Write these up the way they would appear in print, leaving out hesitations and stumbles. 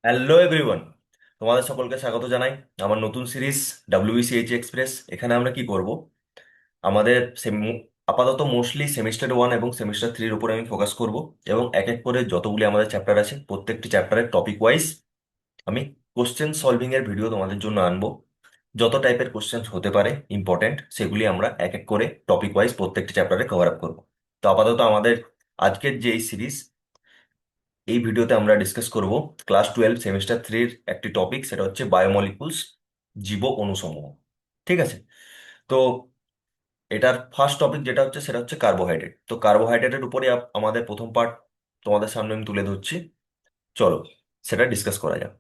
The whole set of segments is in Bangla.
হ্যালো এভরিওয়ান, তোমাদের সকলকে স্বাগত জানাই আমার নতুন সিরিজ WBCH এক্সপ্রেস। এখানে আমরা কি করব, আমাদের আপাতত মোস্টলি সেমিস্টার 1 এবং সেমিস্টার 3-এর উপরে আমি ফোকাস করব, এবং এক এক করে যতগুলি আমাদের চ্যাপ্টার আছে প্রত্যেকটি চ্যাপ্টারের টপিক ওয়াইজ আমি কোশ্চেন সলভিং এর ভিডিও তোমাদের জন্য আনবো। যত টাইপের কোশ্চেন হতে পারে ইম্পর্টেন্ট, সেগুলি আমরা এক এক করে টপিক ওয়াইজ প্রত্যেকটি চ্যাপ্টারে কভার আপ করবো। তো আপাতত আমাদের আজকের যে এই সিরিজ, এই ভিডিওতে আমরা ডিসকাস করব ক্লাস 12 সেমিস্টার 3-র একটি টপিক, সেটা হচ্ছে বায়োমলিকুলস, জীব অণুসমূহ। ঠিক আছে। তো এটার ফার্স্ট টপিক যেটা হচ্ছে সেটা হচ্ছে কার্বোহাইড্রেট। তো কার্বোহাইড্রেটের উপরে আমাদের প্রথম পার্ট তোমাদের সামনে আমি তুলে ধরছি। চলো সেটা ডিসকাস করা যাক।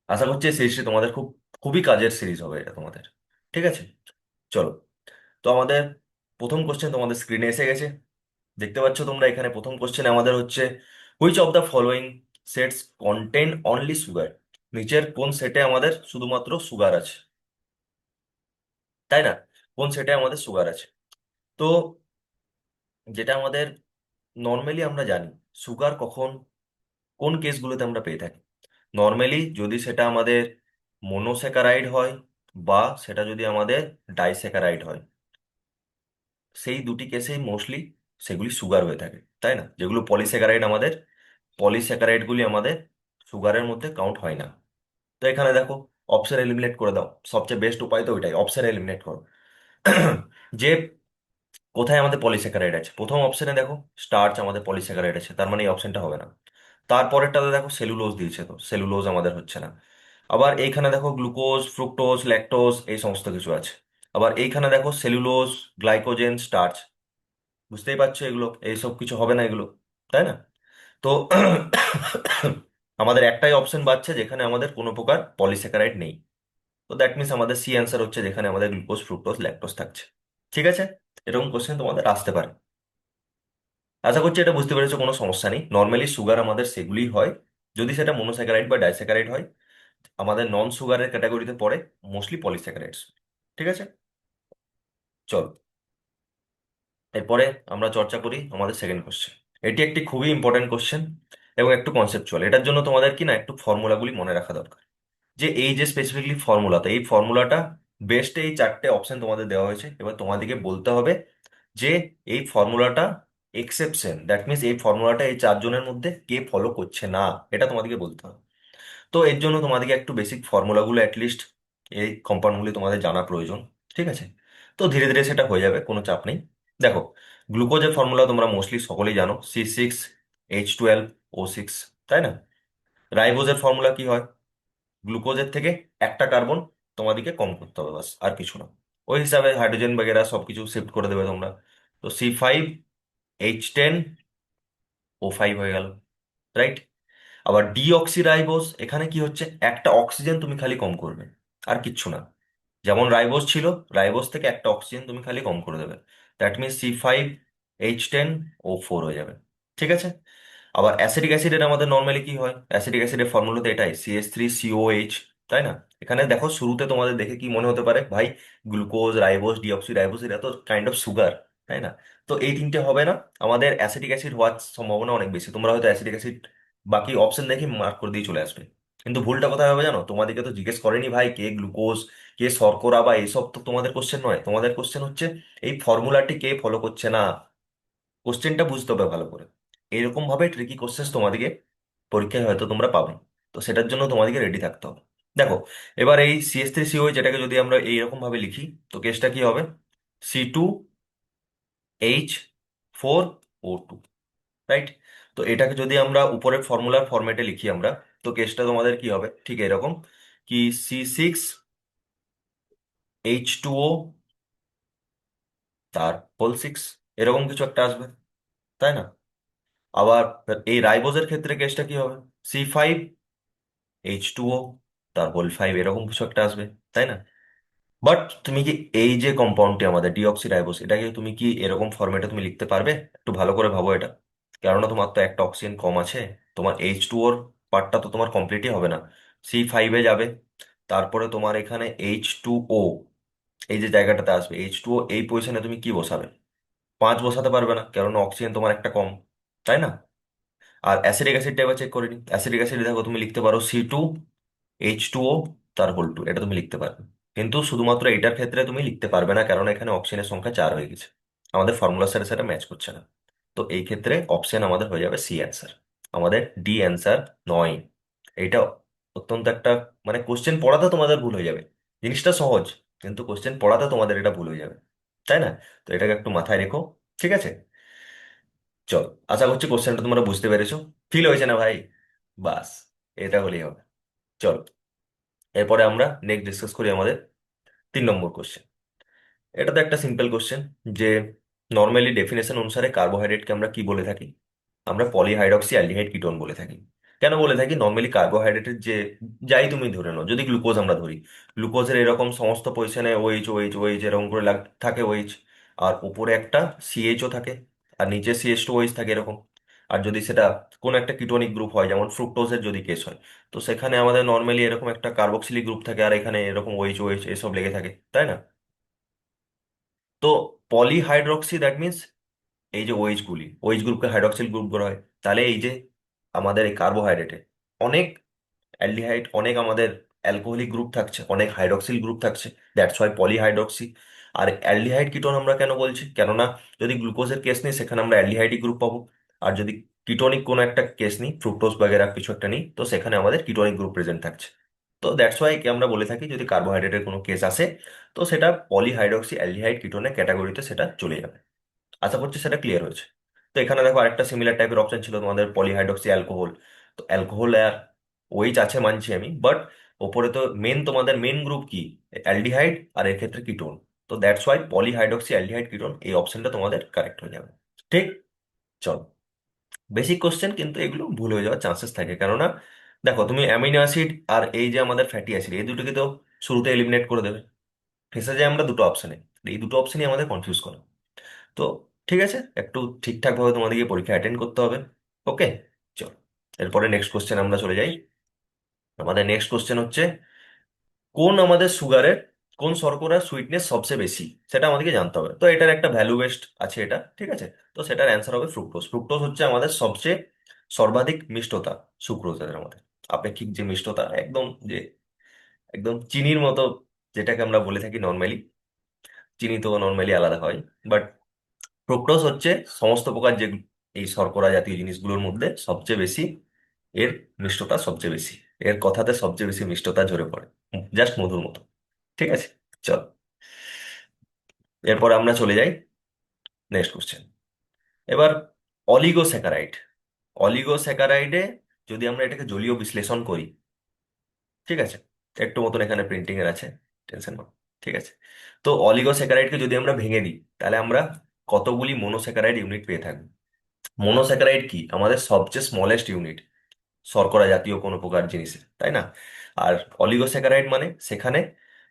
আশা করছি এই সিরিজটি তোমাদের খুবই কাজের সিরিজ হবে এটা তোমাদের। ঠিক আছে, চলো। তো আমাদের প্রথম কোশ্চেন তোমাদের স্ক্রিনে এসে গেছে, দেখতে পাচ্ছ তোমরা। এখানে প্রথম কোশ্চেন আমাদের হচ্ছে, which of the following sets contain only sugar? নিচের কোন সেটে আমাদের শুধুমাত্র সুগার আছে, তাই না? কোন সেটে আমাদের সুগার আছে? তো যেটা আমাদের নর্মালি আমরা জানি, সুগার কখন কোন কেসগুলোতে আমরা পেয়ে থাকি। নর্মালি যদি সেটা আমাদের মনোস্যাকারাইড হয়, বা সেটা যদি আমাদের ডাইস্যাকারাইড হয়, সেই দুটি কেসেই মোস্টলি সেগুলি সুগার হয়ে থাকে, তাই না? যেগুলো পলিস্যাকারাইড, আমাদের পলিস্যাকারাইডগুলি আমাদের সুগারের মধ্যে কাউন্ট হয় না। তো এখানে দেখো, অপশন এলিমিনেট করে দাও। সবচেয়ে বেস্ট উপায় তো ওইটাই, অপশন এলিমিনেট করো। যে কোথায় আমাদের পলিস্যাকারাইড আছে, প্রথম অপশনে দেখো স্টার্চ আমাদের পলিস্যাকারাইড আছে, তার মানে এই অপশনটা হবে না। তারপরেরটাতে দেখো সেলুলোজ দিয়েছে, তো সেলুলোজ আমাদের হচ্ছে না। আবার এইখানে দেখো গ্লুকোজ, ফ্রুক্টোজ, ল্যাকটোজ এই সমস্ত কিছু আছে। আবার এইখানে দেখো সেলুলোজ, গ্লাইকোজেন, স্টার্চ। বুঝতেই পারছো এগুলো এইসব কিছু হবে না এগুলো, তাই না? তো আমাদের একটাই অপশন বাড়ছে যেখানে আমাদের কোনো প্রকার পলিস্যাকারাইড নেই। তো দ্যাট মিনস আমাদের সি অ্যান্সার হচ্ছে, যেখানে আমাদের গ্লুকোজ, ফ্রুক্টোজ, ল্যাকটোজ থাকছে। ঠিক আছে, এরকম কোশ্চেন তোমাদের আসতে পারে। আশা করছি এটা বুঝতে পেরেছো, কোনো সমস্যা নেই। নর্মালি সুগার আমাদের সেগুলি হয় যদি সেটা মনোস্যাকারাইড বা ডাইস্যাকারাইড হয়। আমাদের নন সুগারের ক্যাটাগরিতে পড়ে মোস্টলি পলিস্যাকারাইডস। ঠিক আছে, চলো এরপরে আমরা চর্চা করি আমাদের সেকেন্ড কোশ্চেন। এটি একটি খুবই ইম্পর্টেন্ট কোশ্চেন এবং একটু কনসেপচুয়াল। এটার জন্য তোমাদের কি না একটু ফর্মুলাগুলি মনে রাখা দরকার। যে এই যে স্পেসিফিকলি ফর্মুলাটা, এই ফর্মুলাটা বেস্ট, এই চারটে অপশন তোমাদের দেওয়া হয়েছে। এবার তোমাদেরকে বলতে হবে যে এই ফর্মুলাটা এক্সেপশন, দ্যাট মিনস এই ফর্মুলাটা এই চারজনের মধ্যে কে ফলো করছে না, এটা তোমাদেরকে বলতে হবে। তো এর জন্য তোমাদেরকে একটু বেসিক ফর্মুলাগুলো অ্যাটলিস্ট, এই কম্পাউন্ডগুলি তোমাদের জানা প্রয়োজন। ঠিক আছে, তো ধীরে ধীরে সেটা হয়ে যাবে, কোনো চাপ নেই। দেখো, গ্লুকোজের ফর্মুলা তোমরা মোস্টলি সকলেই জানো, C6H12O6, তাই না? রাইবোজের ফর্মুলা কি হয়? গ্লুকোজের থেকে একটা কার্বন তোমাদেরকে কম করতে হবে, বাস আর কিছু না। ওই হিসাবে হাইড্রোজেন বগেরা সবকিছু শিফট করে দেবে তোমরা। তো C5H10O5 হয়ে গেল, রাইট? আবার ডিঅক্সিরাইবোজ, এখানে কি হচ্ছে, একটা অক্সিজেন তুমি খালি কম করবে, আর কিচ্ছু না। যেমন রাইবোজ ছিল, রাইবোজ থেকে একটা অক্সিজেন তুমি খালি কম করে দেবে, দ্যাট মিনস C5H10O4 হয়ে যাবে। ঠিক আছে। আবার অ্যাসিটিক অ্যাসিডের আমাদের নর্মালি কি হয়, অ্যাসিটিক অ্যাসিডের ফর্মুলাতে এটাই CH3COH, তাই না? এখানে দেখো শুরুতে তোমাদের দেখে কি মনে হতে পারে, ভাই গ্লুকোজ, রাইবোজ, ডিঅক্সি রাইবোজ, এটা তো কাইন্ড অফ সুগার, তাই না? তো এই তিনটে হবে না, আমাদের অ্যাসিটিক অ্যাসিড হওয়ার সম্ভাবনা অনেক বেশি। তোমরা হয়তো অ্যাসিটিক অ্যাসিড বাকি অপশন দেখে মার্ক করে দিয়ে চলে আসবে, কিন্তু ভুলটা কোথায় হবে জানো? তোমাদেরকে তো জিজ্ঞেস করেনি ভাই কে গ্লুকোজ, কে শর্করা, বা এইসব তো তোমাদের কোশ্চেন নয়। তোমাদের কোশ্চেন হচ্ছে এই ফর্মুলাটি কে ফলো করছে না। কোশ্চেনটা বুঝতে হবে ভালো করে। এরকম ভাবে ট্রিকি কোশ্চেন তোমাদেরকে পরীক্ষায় হয়তো তোমরা পাবে। তো সেটার জন্য তোমাদেরকে রেডি থাকতে হবে। দেখো, এবার এই CH3COH যেটাকে যদি আমরা এইরকম ভাবে লিখি, তো কেসটা কি হবে? C2H4O2, right? তো এটাকে যদি আমরা উপরের ফর্মুলার ফরম্যাটে লিখি আমরা, তো কেসটা তোমাদের কি হবে ঠিক এরকম, কি C6H2O তার হোল 6, এরকম কিছু একটা আসবে, তাই না? আবার এই রাইবোজের ক্ষেত্রে কেসটা কি হবে? C5H2O তার হোল 5, এরকম কিছু একটা আসবে, তাই না? বাট তুমি কি এই যে কম্পাউন্ডটি আমাদের ডিঅক্সি রাইবোজ, এটাকে তুমি কি এরকম ফরম্যাটে তুমি লিখতে পারবে? একটু ভালো করে ভাবো এটা। কেননা তোমার তো একটা অক্সিজেন কম আছে, তোমার H2Oর পার্টটা তো তোমার কমপ্লিটই হবে না। C5-এ যাবে, তারপরে তোমার এখানে H2O, এই যে জায়গাটাতে আসবে H2O, এই পজিশনে তুমি কি বসাবে? 5 বসাতে পারবে না, কেননা অক্সিজেন তোমার একটা কম, তাই না? আর অ্যাসিডিক অ্যাসিডটা এবার চেক করে নিই। অ্যাসিডিক অ্যাসিড দেখো তুমি লিখতে পারো C2H2O তার হোল টু, এটা তুমি লিখতে পারবে। কিন্তু শুধুমাত্র এটার ক্ষেত্রে তুমি লিখতে পারবে না, কারণ এখানে অক্সিজেনের সংখ্যা 4 হয়ে গেছে, আমাদের ফর্মুলার সাথে সেটা ম্যাচ করছে না। তো এই ক্ষেত্রে অপশন আমাদের হয়ে যাবে সি অ্যান্সার, আমাদের ডি অ্যান্সার নয়। এইটা অত্যন্ত একটা, মানে কোশ্চেন পড়াতে তোমাদের ভুল হয়ে যাবে, জিনিসটা সহজ, কিন্তু কোশ্চেন পড়াতে তোমাদের এটা ভুল হয়ে যাবে, তাই না? তো এটাকে একটু মাথায় রেখো, ঠিক আছে? চলো, আশা করছি কোশ্চেনটা তোমরা বুঝতে পেরেছো। ফিল হয়েছে না ভাই? বাস, এটা হলেই হবে। চলো, এরপরে আমরা নেক্সট ডিসকাস করি আমাদের 3 নম্বর কোশ্চেন। এটা তো একটা সিম্পল কোশ্চেন, যে নর্মালি ডেফিনেশন অনুসারে কার্বোহাইড্রেটকে আমরা কি বলে থাকি? আমরা পলিহাইড্রক্সি অ্যালডিহাইড কিটোন বলে থাকি। কেন বলে থাকি? নর্মালি কার্বোহাইড্রেটের যে, যাই তুমি ধরে নাও, যদি গ্লুকোজ আমরা ধরি, গ্লুকোজের এরকম সমস্ত পজিশনে ওএইচ ওএইচ ওএইচ এরকম করে থাকে ওএইচ, আর উপরে একটা সিএইচও থাকে, আর নিচে CH2OH থাকে এরকম। আর যদি সেটা কোনো একটা কিটোনিক গ্রুপ হয়, যেমন ফ্রুক্টোজের যদি কেস হয়, তো সেখানে আমাদের নর্মালি এরকম একটা কার্বক্সিলিক গ্রুপ থাকে, আর এখানে এরকম ওএইচ ওএইচ এসব লেগে থাকে, তাই না? তো পলিহাইড্রক্সি দ্যাট মিনস এই যে ওএইচ গ্রুপকে হাইড্রক্সিল গ্রুপ করা হয়, তাহলে এই যে আমাদের এই কার্বোহাইড্রেটে অনেক অ্যালডিহাইড, অনেক আমাদের অ্যালকোহলিক গ্রুপ থাকছে, অনেক হাইড্রক্সিল গ্রুপ থাকছে, দ্যাটস ওয়াই পলিহাইড্রক্সি। আর অ্যালডিহাইড কিটোন আমরা কেন বলছি? কেননা যদি গ্লুকোজের কেস নিই সেখানে আমরা অ্যালডিহাইডিক গ্রুপ পাবো, আর যদি কিটোনিক কোনো একটা কেস নিই, ফ্রুক্টোজ বাগেরা কিছু একটা নিই, তো সেখানে আমাদের কিটোনিক গ্রুপ প্রেজেন্ট থাকছে। তো দ্যাটস ওয়াই কি আমরা বলে থাকি, যদি কার্বোহাইড্রেটের কোনো কেস আসে, তো সেটা পলিহাইড্রক্সি অ্যালডিহাইড কিটোনের ক্যাটাগরিতে সেটা চলে যাবে। আশা করছি সেটা ক্লিয়ার হয়েছে। তো এখানে দেখো আরেকটা সিমিলার টাইপের অপশন ছিল তোমাদের, পলিহাইড্রক্সি অ্যালকোহল। তো অ্যালকোহল আর ওইচ আছে মানছি আমি, বাট ওপরে তো মেন, তোমাদের মেন গ্রুপ কি? অ্যালডিহাইড, আর এর ক্ষেত্রে কিটোন। তো that's why polyhydroxy aldehyde ketone, এই অপশনটা তোমাদের কারেক্ট হয়ে যাবে। ঠিক। চলো, বেসিক কোশ্চেন, কিন্তু এগুলো ভুল হয়ে যাওয়ার চান্সেস থাকে, কেননা দেখো তুমি অ্যামিনো অ্যাসিড আর এই যে আমাদের ফ্যাটি অ্যাসিড, এই দুটোকে তো শুরুতে এলিমিনেট করে দেবে, ফেসে যায় আমরা দুটো অপশনে। এই দুটো অপশনই আমাদের কনফিউজ করে। তো ঠিক আছে, একটু ঠিকঠাক ভাবে তোমাদেরকে পরীক্ষা অ্যাটেন্ড করতে হবে। ওকে, চলো, এরপরে নেক্সট কোশ্চেন আমরা চলে যাই। আমাদের নেক্সট কোশ্চেন হচ্ছে, কোন আমাদের সুগারের, কোন শর্করার সুইটনেস সবচেয়ে বেশি, সেটা আমাদেরকে জানতে হবে। তো এটার একটা ভ্যালু বেসড আছে এটা, ঠিক আছে? তো সেটার অ্যান্সার হবে ফ্রুক্টোজ। ফ্রুক্টোজ হচ্ছে আমাদের সবচেয়ে সর্বাধিক মিষ্টতা সুক্রোজের মধ্যে। আপেক্ষিক যে মিষ্টতা, একদম যে একদম চিনির মতো, যেটাকে আমরা বলে থাকি নর্মালি, চিনি তো নর্মালি আলাদা হয়, বাট ফ্রুক্টোজ হচ্ছে সমস্ত প্রকার যে এই শর্করা জাতীয় জিনিসগুলোর মধ্যে সবচেয়ে বেশি, এর মিষ্টতা সবচেয়ে বেশি, এর কথাতে সবচেয়ে বেশি মিষ্টতা ঝরে পড়ে, জাস্ট মধুর মতো। ঠিক আছে, চল, এরপর আমরা চলে যাই নেক্সট কোশ্চেন। এবার অলিগোস্যাকারাইড, অলিগোস্যাকারাইডে যদি আমরা এটাকে জলীয় বিশ্লেষণ করি, ঠিক আছে, একটু মতন এখানে প্রিন্টিং এর আছে, টেনশন না, ঠিক আছে। তো অলিগোস্যাকারাইডকে যদি আমরা ভেঙে দিই, তাহলে আমরা কতগুলি মনোস্যাকারাইড ইউনিট পেয়ে থাকবো? মনোস্যাকারাইড কি? আমাদের সবচেয়ে স্মলেস্ট ইউনিট শর্করা জাতীয় কোনো প্রকার জিনিসের, তাই না? আর অলিগোস্যাকারাইড মানে সেখানে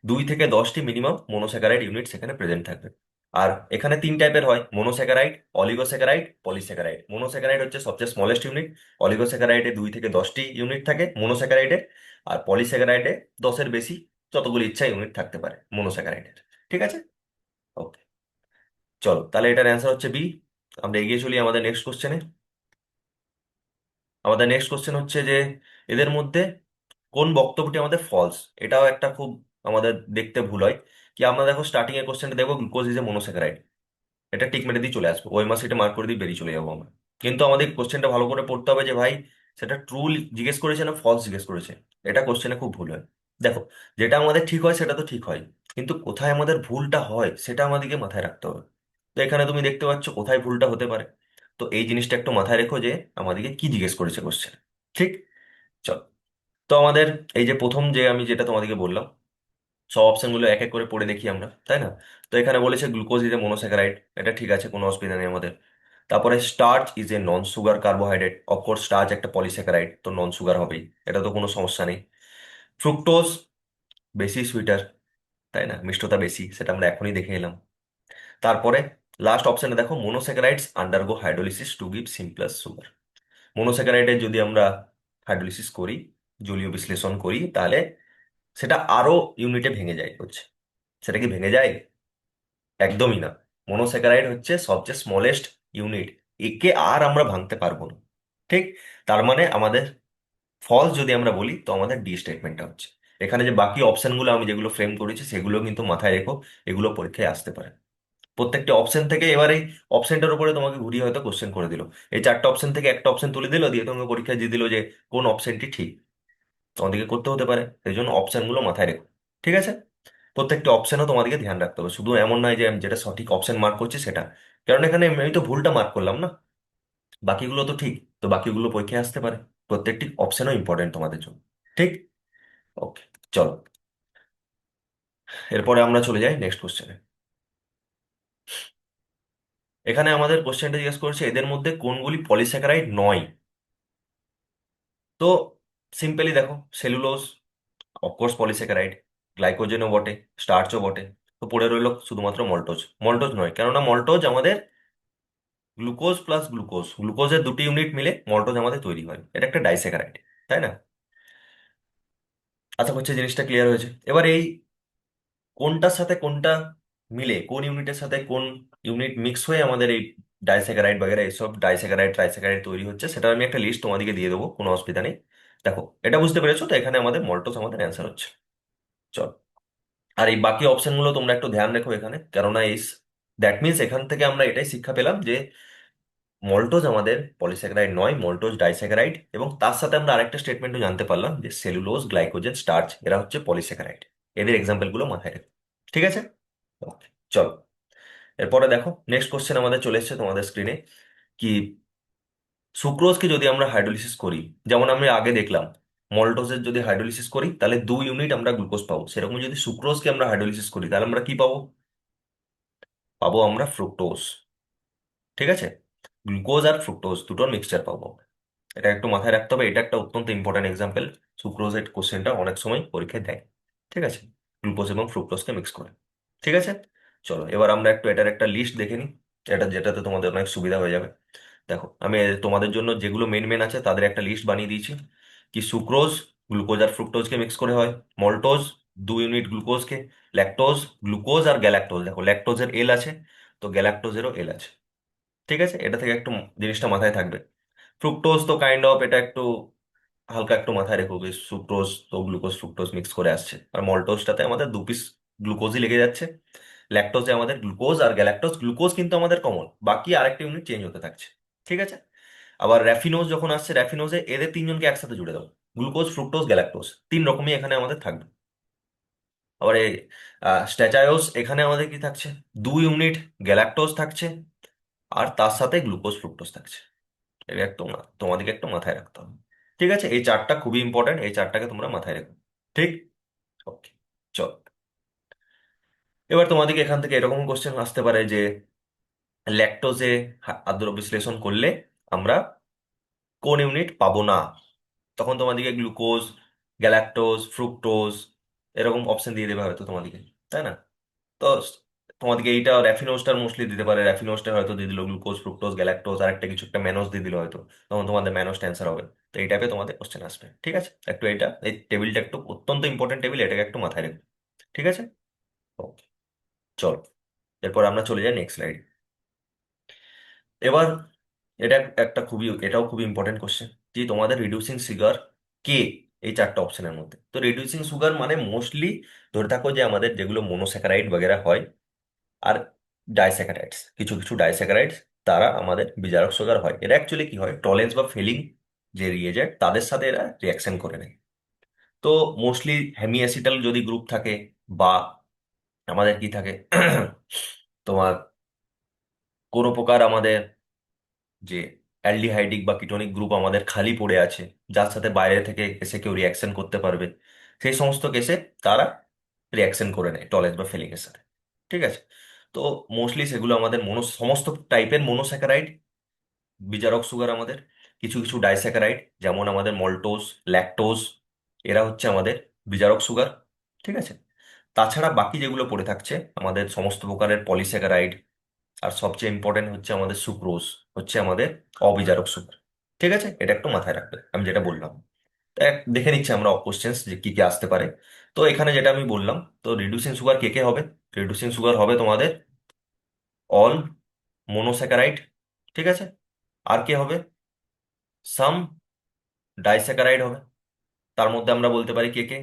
2 থেকে 10টি মিনিমাম মনোস্যাকারাইড ইউনিট সেখানে প্রেজেন্ট থাকবে। আর এখানে 3 টাইপের হয় মনোস্যাকারাইড, অলিগোস্যাকারাইড, পলিস্যাকারাইড। মনোস্যাকারাইড হচ্ছে সবচেয়ে স্মলেস্ট ইউনিট, অলিগোস্যাকারাইডে 2 থেকে 10টি ইউনিট থাকে মনোস্যাকারাইডে, আর পলিস্যাকারাইডে 10-এর বেশি, যতগুলি ইচ্ছা ইউনিট থাকতে পারে মনোস্যাকারাইডের। ঠিক আছে, ওকে, চলো, তাহলে এটার অ্যান্সার হচ্ছে বি। আমরা এগিয়ে চলি আমাদের নেক্সট কোশ্চেনে। আমাদের নেক্সট কোশ্চেন হচ্ছে যে, এদের মধ্যে কোন বক্তব্যটি আমাদের ফলস? এটাও একটা খুব আমাদের দেখতে ভুল হয়। কি, আমরা দেখো স্টার্টিং এর কোশ্চেনটা দেখবো গ্লুকোজ ইজ এ মনোস্যাকারাইড, এটা টিক মেরে দিয়ে চলে আসবো, ওই মাসে এটা মার্ক করে দিয়ে বেরিয়ে চলে যাবো আমরা। কিন্তু আমাদের কোশ্চেনটা ভালো করে পড়তে হবে যে ভাই, সেটা ট্রু জিজ্ঞেস করেছে না ফলস জিজ্ঞেস করেছে। এটা কোশ্চেনে খুব ভুল হয়। দেখো, যেটা আমাদের ঠিক হয় সেটা তো ঠিক হয়, কিন্তু কোথায় আমাদের ভুলটা হয় সেটা আমাদেরকে মাথায় রাখতে হবে। তো এখানে তুমি দেখতে পাচ্ছ কোথায় ভুলটা হতে পারে। তো এই জিনিসটা একটু মাথায় রেখো যে আমাদেরকে কি জিজ্ঞেস করেছে কোশ্চেন। ঠিক। চল, তো আমাদের এই যে প্রথম যে আমি যেটা তোমাদেরকে বললাম, সব অপশনগুলো এক এক করে পড়ে দেখি আমরা, তাই না? তো এখানে বলেছে গ্লুকোজ ইজ এ মনোস্যাকারাইড, এটা ঠিক আছে, কোনো অসুবিধা নেই আমাদের। তারপরে starch is a non sugar carbohydrate, of course starch একটা পলিস্যাকারাইড, তো নন সুগার হবেই, এটা তো কোনো সমস্যা নেই। ফ্রুক্টোজ বেশি সুইটার, তাই না, মিষ্টতা বেশি, সেটা আমরা এখনই দেখে এলাম। তারপরে লাস্ট অপশনে দেখো, monosaccharides undergo hydrolysis to give simplest sugar. মনোস্যাকারাইডের যদি আমরা হাইড্রোলিসিস করি, জলীয় বিশ্লেষণ করি, তাহলে সেটা আরো ইউনিটে ভেঙে যায় হচ্ছে। সেটা কি ভেঙে যায়? একদমই না। মনোস্যাকারাইড হচ্ছে সবচেয়ে স্মলেস্ট ইউনিট, একে আর আমরা ভাঙতে পারবো না। ঠিক, তার মানে আমাদের ফলস যদি আমরা বলি তো আমাদের ডি স্টেটমেন্টটা হচ্ছে। এখানে যে বাকি অপশনগুলো আমি যেগুলো ফ্রেম করেছি সেগুলো কিন্তু মাথায় রেখো, এগুলো পরীক্ষায় আসতে পারে। প্রত্যেকটা অপশন থেকে এবার এই অপশনটার উপরে তোমাকে ঘুরিয়ে হয়তো কোশ্চেন করে দিল, এই চারটা অপশন থেকে একটা অপশন তুলে দিল, দিয়ে তোমাকে পরীক্ষায় দিয়ে দিল যে কোন অপশনটি ঠিক, তোমাদেরকে করতে হতে পারে। সেই জন্য অপশনগুলো মাথায় রেখো, ঠিক আছে? প্রত্যেকটা অপশনও তোমাদেরকে ধ্যান রাখতে হবে, শুধু এমন নয় যে আমি যেটা সঠিক অপশন মার্ক করছি সেটা, কারণ এখানে আমি তো ভুলটা মার্ক করলাম না, বাকিগুলো তো ঠিক, তো বাকিগুলো পরীক্ষায় আসতে পারে। প্রত্যেকটি অপশনও ইম্পর্টেন্ট তোমাদের জন্য, ঠিক। ওকে, চলো এরপরে আমরা চলে যাই নেক্সট কোশ্চেনে। এখানে আমাদের কোশ্চেনটা জিজ্ঞেস করছে এদের মধ্যে কোনগুলি পলিস্যাকারাইড নয়। তো সিম্পলি দেখো, সেলুলোজ অফকোর্স পলিস্যাকারাইড, গ্লাইকোজেনও বটে, স্টার্চও বটে। তো পড়ে রইলো শুধুমাত্র মল্টোজ। মল্টোজ নয়, কেননা মল্টোজ আমাদের গ্লুকোজ প্লাস গ্লুকোজ, গ্লুকোজের দুটি ইউনিট মিলে মল্টোজ আমাদের তৈরি হয়, এটা একটা ডাইস্যাকারাইড, তাই না? আশা করছি জিনিসটা ক্লিয়ার হয়েছে। এবার এই কোনটার সাথে কোনটা মিলে, কোন ইউনিটের সাথে কোন ইউনিট মিক্স হয়ে আমাদের এই ডাইস্যাকারাইড বাগেরা এইসব ডাইস্যাকারাইড ট্রাইস্যাকারাইড তৈরি হচ্ছে, সেটা আমি একটা লিস্ট তোমাদেরকে দিয়ে দেবো, কোনো অসুবিধা নেই। দেখো, এটা বুঝতে পেরেছো তো, এখানে আমাদের মল্টোজ আমাদের অ্যান্সার হচ্ছে। চল, আর এই বাকি অপশনগুলো তোমরা একটু ধ্যান রেখো এখানে, কেননা এই দ্যাট মিনস এখান থেকে আমরা এটাই শিক্ষা পেলাম যে মল্টোজ আমাদের পলিস্যাকারাইড নয়, মল্টোজ ডাইস্যাকারাইড, এবং তার সাথে আমরা আরেকটা স্টেটমেন্টও জানতে পারলাম যে সেলুলোজ, গ্লাইকোজেন, স্টার্চ এরা হচ্ছে পলিস্যাকারাইড। এদের এক্সাম্পল গুলো মাথায় রেখো, ঠিক আছে? Okay, চলো এরপরে দেখো, নেক্সট কোশ্চেন আমাদের চলে এসেছে তোমাদের স্ক্রিনে, কি সুক্রোজকে যদি আমরা হাইড্রোলিসিস করি, যেমন আমরা আগে দেখলাম মল্টোজের যদি হাইড্রোলিসিস করি তাহলে 2 ইউনিট আমরা গ্লুকোজ পাবো, সেরকম যদি সুক্রোজকে আমরা হাইড্রোলিসিস করি তাহলে আমরা কি পাবো? পাবো আমরা ফ্রুক্টোজ, ঠিক আছে? গ্লুকোজ আর ফ্রুক্টোজ দুটোর মিক্সচার পাবো। এটা একটু মাথায় রাখতে হবে, এটা একটা অত্যন্ত ইম্পর্টেন্ট এক্সাম্পল। সুক্রোজের কোশ্চেনটা অনেক সময় পরীক্ষায় দেয়, ঠিক আছে? গ্লুকোজ এবং ফ্রুক্টোজকে মিক্স করে, ঠিক আছে? চলো এবার আমরা একটু এটার একটা লিস্ট দেখে নিই, এটা যেটাতে তোমাদের অনেক সুবিধা হয়ে যাবে। দেখো, আমি তোমাদের জন্য যেগুলো মেন মেন আছে তাদের একটা লিস্ট বানিয়ে দিয়েছি। কি সুক্রোজ গ্লুকোজ আর ফ্রুক্টোজকে মিক্স করে হয়, মল্টোজ 2 ইউনিট গ্লুকোজকে, ল্যাকটোজ গ্লুকোজ আর গ্যালাক্টোজ, দেখো ল্যাকটোজের এল আছে তো গ্যালাক্টোজেরও এল আছে, ঠিক আছে? এটা থেকে একটু জিনিসটা মাথায় থাকবে। ফ্রুক্টোজ তো কাইন্ড অফ এটা একটু হালকা একটু মাথায় রেখো, বেশ সুক্রোজ তো গ্লুকোজ ফ্রুক্টোজ মিক্স করে আসছে, আর মল্টোজটাতে আমাদের 2 পিস গ্লুকোজই লেগে যাচ্ছে। ল্যাকটোজে আমাদের গ্লুকোজ আর গ্যালাক্টোজ, গ্লুকোজ কিন্তু আমাদের কমন, বাকি আরেকটা ইউনিট চেঞ্জ হতে থাকছে, ঠিক আছে? আবার র্যাফিনোজ যখন আসছে, র্যাফিনোজে এদের তিনজনকে একসাথে জুড়ে দাও, গ্লুকোজ ফ্রুক্টোজ গ্যালাক্টোজ, তিন রকমই এখানে আমাদের থাকবে। আবার এই স্ট্যাচায়োস, এখানে আমাদের কি থাকছে? 2 ইউনিট গ্যালাক্টোজ থাকছে, আর তার সাথে গ্লুকোজ ফ্রুক্টোজ থাকছে। এটা একটু তোমাদেরকে একটু মাথায় রাখতে হবে, ঠিক আছে? এই চারটা খুবই ইম্পর্টেন্ট, এই চারটাকে তোমরা মাথায় রেখো, ঠিক। ওকে, চল এবার তোমাদেরকে এখান থেকে এরকম কোশ্চেন আসতে পারে যে ল্যাকটোজে আদ্র বিশ্লেষণ করলে আমরা কোন ইউনিট পাবো না, তখন তোমাদেরকে গ্লুকোজ, গ্যালাক্টোজ, ফ্রুক্টোজ এরকম অপশন দিয়ে দেবে হয়তো তোমাদেরকে, তাই না? তো তোমাদেরকে এইটা র্যাফিনোজটার মোস্টলি দিতে পারে, র্যাফিনোজটা হয়তো দিয়ে দিল গ্লুকোজ ফ্রুক্টোজ গ্যালাক্টোজ, আর একটা কিছু একটা ম্যানোজ দিয়ে দিল হয়তো, তখন তোমাদের ম্যানোজটা অ্যান্সার হবে। তো এই টাইপে তোমাদের কোশ্চেন আসবে, ঠিক আছে? একটু এটা এই টেবিলটা একটু অত্যন্ত ইম্পর্টেন্ট টেবিল, এটাকে একটু মাথায় রেখো, ঠিক আছে? ওকে, চলো এরপর আমরা চলে যাই নেক্সট স্লাইড। এবার এটা একটা খুবই, এটাও খুবই ইম্পর্টেন্ট কোশ্চেন, যে তোমাদের রিডিউসিং সুগার কে এই চারটা অপশনের মধ্যে। তো রিডিউসিং সুগার মানে মোস্টলি ধরে থাকো যে আমাদের যেগুলো মোনোস্যাকারাইড বগেরা হয়, আর ডাইস্যাকারাইডস, কিছু কিছু ডাইস্যাকারাইডস, তারা আমাদের বিজারক সুগার হয়। এরা অ্যাকচুয়ালি কি হয়, টলেন্স বা ফিলিং যে রিয়েজেন্ট তাদের সাথে এরা রিয়াকশন করে নেয়। তো মোস্টলি হেমি অ্যাসিটাল যদি গ্রুপ থাকে, বা আমাদের কি থাকে তোমার কোনো প্রকার আমাদের যে অ্যালডিহাইডিক বা কিটোনিক গ্রুপ আমাদের খালি পড়ে আছে, যার সাথে বাইরে থেকে এসে কেউ রিয়াকশন করতে পারবে, সেই সমস্ত কেসে তারা রিয়াকশন করে নেয় টলেন্স বা ফিলিং এর সাথে, ঠিক আছে? তো মোস্টলি সেগুলো আমাদের সমস্ত টাইপের মনোস্যাকারাইড বিজারক সুগার আমাদের, কিছু কিছু ডাইস্যাকারাইড যেমন আমাদের মল্টোজ, ল্যাকটোজ, এরা হচ্ছে আমাদের বিজারক সুগার, ঠিক আছে? তাছাড়া বাকি যেগুলো পড়ে থাকছে আমাদের সমস্ত প্রকারের পলিস্যাকারাইড, আর সবচেয়ে ইম্পর্টেন্ট হচ্ছে আমাদের সুক্রোজ, হচ্ছে আমাদের অবিজারক সুগার, ঠিক আছে? এটা একটু মাথায় রাখবে আমি যেটা বললাম। তো দেখে নিচ্ছি আমরা কোশ্চেন্স যে কি কি আসতে পারে। তো এখানে যেটা আমি বললাম, তো রিডিউসিং সুগার কে কে হবে? রিডিউসিং সুগার হবে তোমাদের অল মোনোস্যাকারাইড, ঠিক আছে? আর কে হবে? সাম ডাইস্যাকারাইড হবে। তার মধ্যে আমরা বলতে পারি কে কে,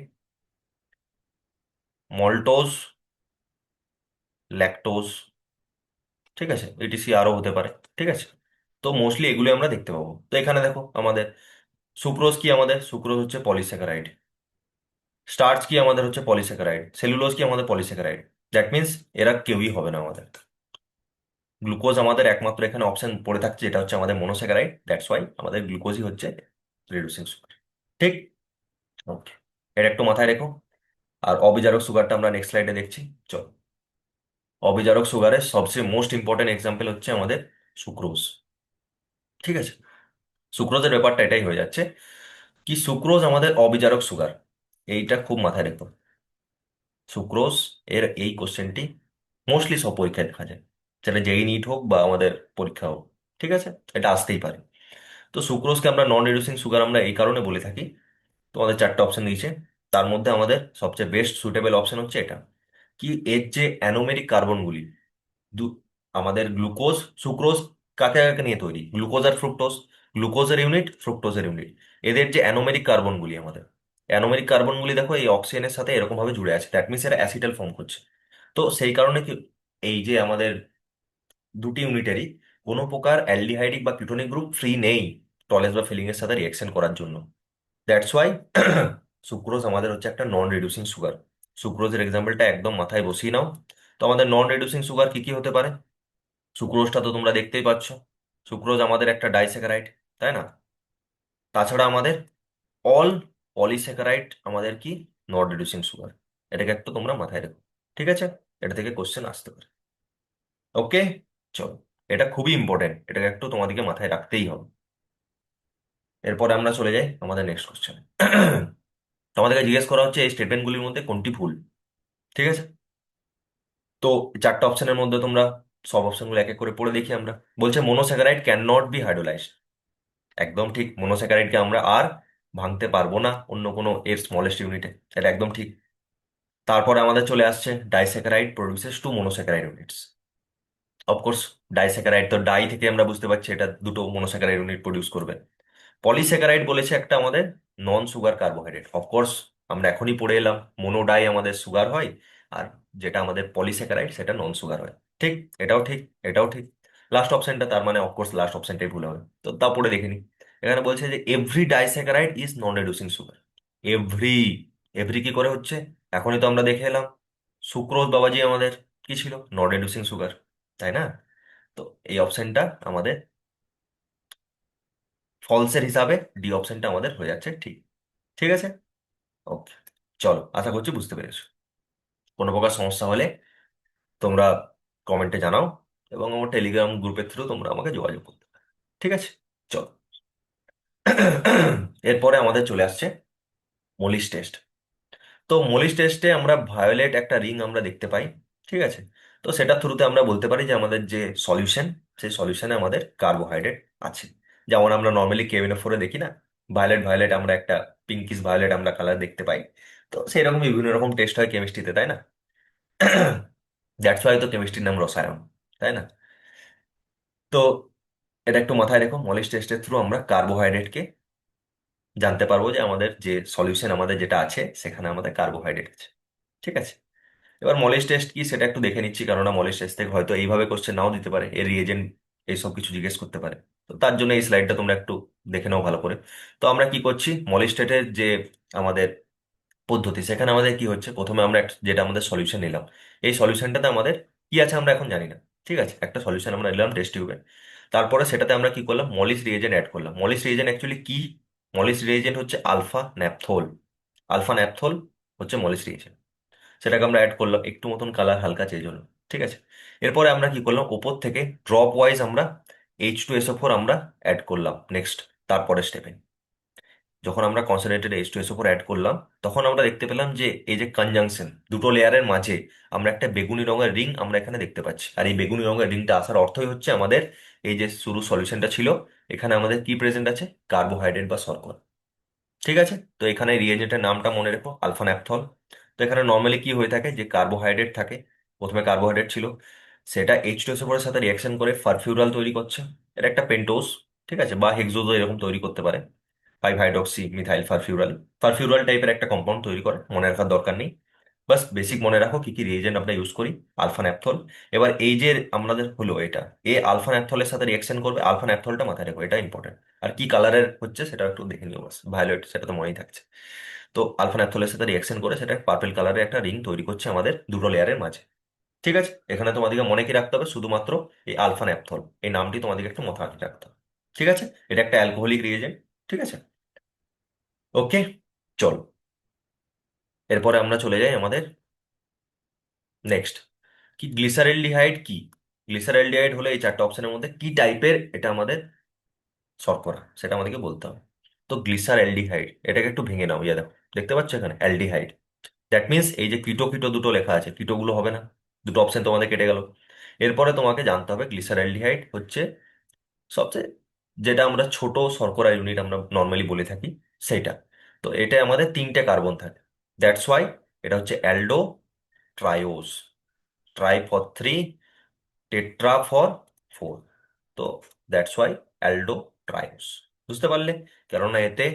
মল্টোজ, ল্যাকটোজ, ঠিক আছে, ইটিসি আরো হতে পারে। ঠিক আছে, তো মোস্টলি এগুলো আমরা দেখতে পাবো। তো এখানে দেখো আমাদের সুক্রোজ কি, আমাদের সুক্রোজ হচ্ছে পলিস্যাকারাইড। স্টার্চ কি, আমাদের হচ্ছে পলিস্যাকারাইড। সেলুলোজ কি, আমাদের পলিস্যাকারাইড। দ্যাট মিন্স এরা কেউই হবে না আমাদের। গ্লুকোজ আমাদের একমাত্র এখানে অপশন পড়ে থাকছে, এটা হচ্ছে আমাদের মনোস্যাকারাইড, দ্যাটস ওয়াই আমাদের গ্লুকোজই হচ্ছে রিডিউসিং সুগার। ঠিক, ওকে, এটা একটু মাথায় রেখো। আর অবিজারক সুগারটা আমরা নেক্সট স্লাইডে দেখছি। চলো, অবিজারক সুগারের সবচেয়ে মোস্ট ইম্পর্টেন্ট এক্সাম্পল হচ্ছে আমাদের সুক্রোজ। ঠিক আছে, সুক্রোজের ব্যাপারটা এটাই হয়ে যাচ্ছে কি, সুক্রোজ আমাদের অবিজারক সুগার, এইটা খুব মাথায় রেখো। সুক্রোজ এর এই কোশ্চেনটি মোস্টলি সব পরীক্ষায় দেখা যায়, সেটা যেই নিট হোক বা আমাদের পরীক্ষা হোক। ঠিক আছে, এটা আসতেই পারে। তো সুক্রোজকে আমরা নন রিডিউসিং সুগার আমরা এই কারণে বলে থাকি, তোমাদের চারটা অপশন দিয়েছে, তার মধ্যে আমাদের সবচেয়ে বেস্ট সুটেবল অপশন হচ্ছে এটা। কি, এর যে অ্যানোমেরিক কার্বনগুলি, দু আমাদের গ্লুকোজ, সুক্রোজ কাকে কাকে নিয়ে তৈরি, গ্লুকোজ আর ফ্রুক্টোজ, গ্লুকোজের ইউনিট, ফ্রুক্টোজের ইউনিট। এদের যে অ্যানোমেরিক কার্বনগুলি, আমাদের অ্যানোমেরিক কার্বনগুলি দেখো এই অক্সিজেনের সাথে এরকম ভাবে জুড়ে আছে, দ্যাট মিনস এরা অ্যাসিটাল ফর্ম করছে। তো সেই কারণে কি, এই যে আমাদের দুটি ইউনিটেরই কোনো প্রকার অ্যালডিহাইডিক বা কিটোনিক গ্রুপ ফ্রি নেই টলেস বা ফিলিং এর সাথে রিয়েকশন করার জন্য। দ্যাটস ওয়াই সুক্রোজ আমাদের হচ্ছে একটা নন রিডিউসিং সুগার। সুক্রোজের এক্সাম্পলটা একদম মাথায় বসিয়ে নাও। তো আমাদের নন রিডিউসিং সুগার কি কি হতে পারে, সুক্রোজটা তো তোমরা দেখতেই পাচ্ছ, সুক্রোজ আমাদের একটা ডাইস্যাকারাইড, তাই না? তাছাড়া আমাদের অল পলিস্যাকারাইড আমাদের কি, নন রিডিউসিং সুগার। এটাকে একটু তোমরা মাথায় রেখো। ঠিক আছে, এটা থেকে কোশ্চেন আসতে পারে। ওকে, চলো, এটা খুবই ইম্পর্টেন্ট, এটাকে একটু তোমাদেরকে মাথায় রাখতেই হবে। এরপরে আমরা চলে যাই আমাদের নেক্সট কোশ্চেনে। তোমাদেরকে জিজ্ঞেস করা হচ্ছে এই স্টেটমেন্টগুলির মধ্যে কোনটি ভুল। ঠিক আছে, তো চারটা অপশনের মধ্যে তোমরা সব অপশনগুলো এক এক করে পড়ে দেখি আমরা। বলছে monosaccharide can not be hydrolysed, একদম ঠিক, মনোস্যাকারাইডকে আমরা আর ভাঙতে পারবো না অন্য কোনো এর স্মলেস্ট ইউনিটে, এটা একদম ঠিক। তারপরে আমাদের চলে আসছে disaccharide produces two monosaccharide units. Of course, disaccharide তো ডাই থেকে আমরা বুঝতে পারছি এটা দুটো মনোস্যাকারাইড ইউনিট প্রডিউস করবে। পলিস্যাকারাইড বলেছে একটা আমাদের নন সুগার কার্বোহাইড্রেট। অফকোর্স, আমরা এখনই পড়ে এলাম মোনোডাই আমাদের সুগার হয়, আর যেটা আমাদের পলিস্যাকারাইড সেটা নন সুগার হয়। ঠিক, এটাও ঠিক, এটাও ঠিক। লাস্ট অপশনটা, তার মানে অফকোর্স লাস্ট অপশনটাই ভুল হবে, তো তা পড়ে দেখিনি। এখানে বলছে যে every disaccharide is non reducing sugar. Every, every কি করে হচ্ছে, এখনই তো আমরা দেখে এলাম সুক্রোজ বাবাজি আমাদের কি ছিল, নন রিডিউসিং সুগার, তাই না? তো এই অপশনটা আমাদের ফলসের হিসাবে ডি অপশনটা আমাদের হয়ে যাচ্ছে ঠিক। ঠিক আছে, ওকে, চলো, আশা করছি বুঝতে পেরেছো। কোনো প্রকার সমস্যা হলে তোমরা কমেন্টে জানাও, এবং আমার টেলিগ্রাম গ্রুপের থ্রু তোমরা আমাকে যোগাযোগ করতে পারো। ঠিক আছে, চলো। এরপরে আমাদের চলে আসছে মলিস টেস্ট। তো মলিস টেস্টে আমরা ভায়োলেট একটা রিং আমরা দেখতে পাই। ঠিক আছে, তো সেটার থ্রুতে আমরা বলতে পারি যে আমাদের যে সলিউশন, সেই সলিউশনে আমাদের কার্বোহাইড্রেট আছে। যেমন আমরা নর্মালি কেমিনোফোরে দেখি না, ভায়োলেট ভায়োলেট, আমরা একটা পিঙ্কিশ ভায়োলেট আমরা কালার দেখতে পাই। তো সেই রকম বিভিন্ন রকম টেস্ট হয় কেমিস্ট্রিতে, তাই না? দ্যাটস ওয়াই তো কেমিস্ট্রির নাম রসায়ন, তাই না? তো এটা একটু মাথায় রেখো, মলিস টেস্টের থ্রু আমরা কার্বোহাইড্রেটকে জানতে পারবো যে আমাদের যে সলিউশন আমাদের যেটা আছে সেখানে আমাদের কার্বোহাইড্রেট আছে। ঠিক আছে, এবার মলিস টেস্ট কি সেটা একটু দেখে নিচ্ছি, কারণ মলিস টেস্ট থেকে হয়তো এইভাবে কোশ্চেন নাও দিতে পারে, এর রিএজেন্ট এইসব কিছু জিজ্ঞেস করতে পারে। তো তার জন্য এই স্লাইডটা তোমরা একটু দেখে নাও ভালো করে। তো আমরা কি করছি, মলিস টেস্টের যে আমাদের পদ্ধতি, সেখানে আমাদের কি হচ্ছে, প্রথমে আমরা যেটা আমাদের সলিউশন নিলাম, এই সলিউশনটাতে আমাদের কি আছে আমরা এখন জানি না। ঠিক আছে, একটা সলিউশন আমরা নিলাম টেস্ট টিউবে, তারপরে সেটাতে আমরা কি করলাম, মলিস রিএজেন্ট অ্যাড করলাম। মলিস রিএজেন্ট অ্যাকচুয়ালি কি, মলিস রিএজেন্ট হচ্ছে আলফা ন্যাপথোল। আলফা ন্যাপথোল হচ্ছে মলিস রিএজেন্ট, সেটাকে আমরা অ্যাড করলাম, একটু মতন কালার হালকা চেঞ্জ হলো। ঠিক আছে, এরপরে আমরা কি করলাম, ওপর থেকে ড্রপ ওয়াইজ আমরা H2SO4 আমরা অ্যাড করলাম নেক্সট, তারপরে স্টেপে। যখন আমরা কনসেন্ট্রেটেড H2SO4 অ্যাড করলাম, তখন আমরা দেখতে পেলাম যে এই যে কনজাংশন দুটো লেয়ারের মাঝে আমরা একটা বেগুনি রঙের রিং আমরা এখানে দেখতে পাচ্ছি। আর এই বেগুনি রঙের রিংটা আসার অর্থই হচ্ছে আমাদের এই যে শুরু সলিউশনটা ছিল, এখানে আমাদের কি প্রেজেন্ট আছে, কার্বোহাইড্রেট বা শর্করা। ঠিক আছে, তো এখানে রিয়েজেন্টের নামটা মনে রেখো, আলফা ন্যাপথল। তো এখানে নর্মালি কি হয়ে থাকে, যে কার্বোহাইড্রেট থাকে, প্রথমে কার্বোহাইড্রেট ছিল, সেটা H2SO4 এর সাথে রিয়াকশন করে ফারফিউরাল তৈরি করছে, এটা একটা পেন্টোজ। ঠিক আছে, বা হেক্সোজও এরকম তৈরি করতে পারে। 5 হাইড্রক্সি মিথাইল ফারফিউরাল, ফারফিউরাল টাইপের একটা কম্পাউন্ড তৈরি করে, মনে রাখার দরকার নেই। বাস বেসিক মনে রাখো কি কি রিয়েজেন্ট আমরা ইউজ করি। Alpha naphthol. এবার এই যে আমাদের হলো এটা, এ আলফা ন্যাপথলের সাথে রিয়েকশন করবে, আলফা ন্যাপথলটা মাথায় রেখো, এটা ইম্পর্টেন্ট। আর কি কালারের হচ্ছে সেটা একটু দেখে নিও, বাস ভায়োলেট সেটা তো মনেই থাকছে। তো আলফা ন্যাপথলের সাথে রিয়েকশন করে সেটা পার্পল কালারের একটা রিং তৈরি করছে আমাদের দুটো লেয়ারের মাঝে। ঠিক আছে, এখানে তোমাদেরকে মনে কি রাখতে হবে, শুধুমাত্র এই আলফা ন্যাপথল এই নামটি তোমাদেরকে একটু মাথায় রাখতে হবে। ঠিক আছে, এটা একটা অ্যালকোহলিক রিয়েজেন্ট। ঠিক আছে, ওকে, চলো এরপরে আমরা চলে যাই আমাদের নেক্সট। কি গ্লিসারেলডিহাইড কি? গ্লিসারেলডিহাইড হলো এই চারটা অপশনের মধ্যে কি টাইপের এটা আমাদের শর্করা, সেটা আমাদেরকে বলতে হবে। তো গ্লিসারেলডিহাইড এটাকে একটু ভেঙে নাও, ইয়ে দেখো, দেখতে পাচ্ছ এখানে অ্যালডিহাইড। দ্যাট মিনস এই যে কিটো কিটো দুটো লেখা আছে, কিটোগুলো হবে না, দুটো অপশন তোমাদের কেটে গেল। এরপরে তোমাকে জানতে হবে গ্লিসারেলডিহাইড হচ্ছে সবচেয়ে, যেটা আমরা ছোট শর্করা ইউনিট আমরা নর্মালি বলে থাকি সেটা। তো এটা আমাদের তিনটে কার্বন থাকে। দ্যাটস ওয়াই এটা হচ্ছে aldo triose, tri for three, tetra for four. তো দ্যাটস ওয়াই অ্যালডো ট্রায়োজ। বুঝতে পারলে? কেননা এতে